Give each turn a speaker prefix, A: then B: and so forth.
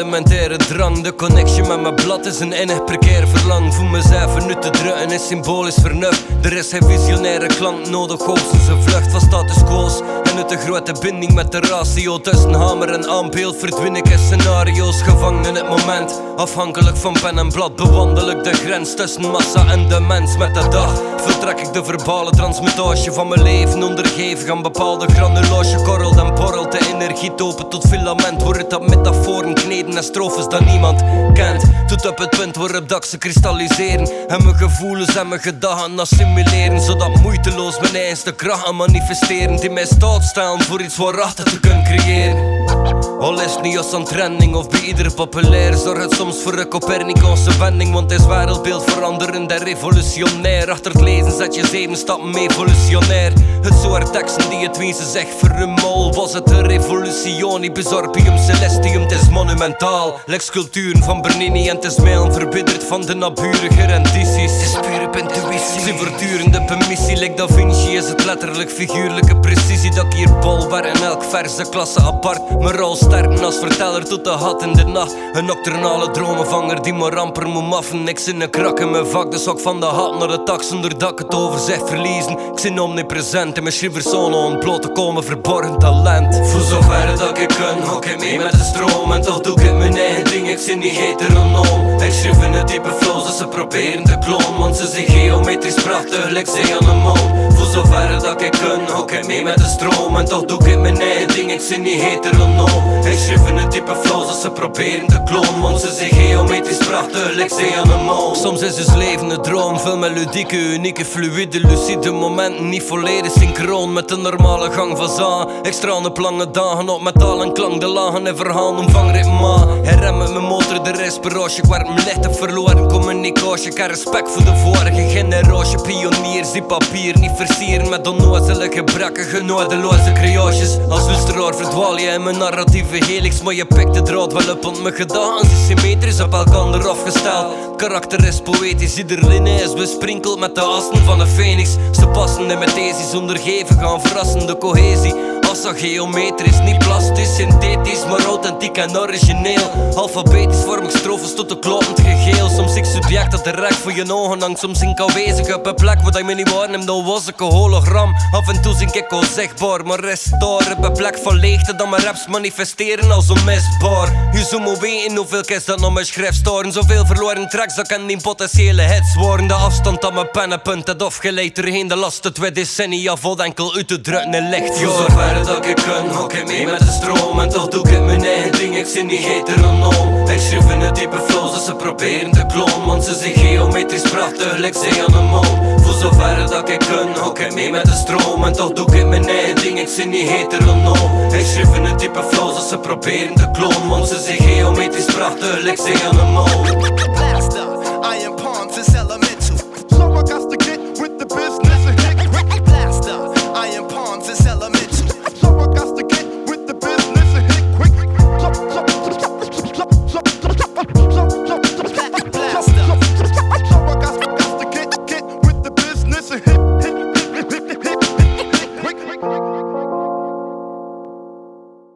A: elementaire drang. De connectie met mijn blad is een innig precair verlang. Voel mezelf nu te drukken is symbolisch vernuft. Er is geen visionaire klant nodig, hoogstens een vlucht van status quo's. En uit de grote binding met de ratio tussen hamer en ampeel verdwin ik in scenario's. Gevangen in het moment, afhankelijk van pen en blad. Bewandel ik de grens tussen massa en de mens. Met de dag vertrek ik de verbale transmutage van mijn leven. Ondergevig aan bepaalde granulage. Korrelt en borrelt de energie open tot filament. Wordt dat metaforen kneden en strofes dat niemand kent. Tot op het punt waarop dat ze kristalliseren. En mijn gevoelens en mijn gedachten assimileren. Zodat moeiteloos mijn eigen kracht aan manifesteren. Die mij staat staan voor iets waarachtig te kunnen creëren. Al is het niet als een trending of bij ieder populair. Zorg het soms voor een Copernicose wending. Want het is wereldbeeld veranderend en revolutionair. Achter het lezen zet je 7 stappen evolutionair. Het soort teksten die het wezen zegt voor een mol. Was het een revolutie, Besorbium Celestium. Het is monumentaal, lijkt sculpturen van Bernini. En het is mij verbitterd van de naburige rendities. Het is puur op intuïtie. Zijn voortdurende permissie, lijkt Da Vinci. Is het letterlijk figuurlijke precisie. Dat ik hier bolwer in elk vers de klasse apart. Mijn rol sterken als verteller tot de hat in de nacht. Een nocturnale dromenvanger die me ramper moet maffen. Niks in een krak in mijn vak, dus ook van de hat naar de tak. Zonder dat ik het over zeg verliezen. Ik zit omnipresent in mijn schriversone ontbloot te komen verborgen talent. Voor zover dat ik kan, hok ik mee met de stroom. En toch doe ik mijn eigen ding, ik zit niet heteronoom. Ik schreef in het diepe flows dat ze proberen te klonen. Want ze zijn geometrisch prachtig, lijkt zee aan de maan. Voor zover dat ik kan, hok ik mee met de stroom. En toch doe ik mijn eigen ding, ik zit niet heteronoom. Ik schreef in het diepe flows dat ze proberen te klonen. Want ze zijn geometrisch prachtig, lijkt zee aan de maan. Soms is dus leven een droom, veel melodieke, unieke, fluïde, lucide momenten. Niet volledig synchroon met de normale gang van zaken. Ik straal op lange dagen op metaal en klank. De lagen en verhaal omvangritme. Herrem met mijn motor de respirage. Ik werd mijn licht op verloren communicatie. Ik heb respect voor de vorige generatie. Pioniers die papier niet versieren met onnozele gebrakken, genodeloze creaties. Als luisteraar verdwaal je in mijn narratieve helix. Maar je pikt de draad wel op, want mijn gedachten zijn symmetrisch op elkaar afgesteld. Karakter is poëtisch, ieder linie is besprinkeld met de assen van de phoenix. Ze passen in met thesis, ondergeven aan verrassende cohesie. Assa geometrisch, niet plastisch, synthetisch, maar authentiek en origineel. Alfabetisch vorm ik strofes tot de kloppend gegeel. Soms ik subject dat de rek voor je ogen hangt. Soms zink ik aanwezig op een plek waar je me niet waarneemt. Dan was ik een hologram, af en toe zink ik onzichtbaar. Maar rest daar op een plek van leegte dat mijn raps manifesteren als onmisbaar. Je zou maar weten hoeveel keer dat nog mijn schrijf storen. Zoveel verloren tracks dat kan niet potentiële hits worden. De afstand aan mijn pennenpunt had afgeleid doorheen de laatste 2 decennia. Vol enkel uit te drukken in licht. Voor zover dat ik kan, hok ik mee met de stroom. En toch doe ik mijn eigen ding, ik zit niet heteronoom. Ik schreef in het diepe flows dat ze proberen te klonen. Want ze zijn geometrisch prachtig, lijkt zee aan de maan. Voor zover dat ik kan, hok ik mee met de stroom. En toch doe ik mijn eigen ding, ik zit niet heteronoom. Ik schreef in het diepe flows dat ze proberen te klonen. Want ze zijn geometrisch prachtig, lijkt zee aan de maan.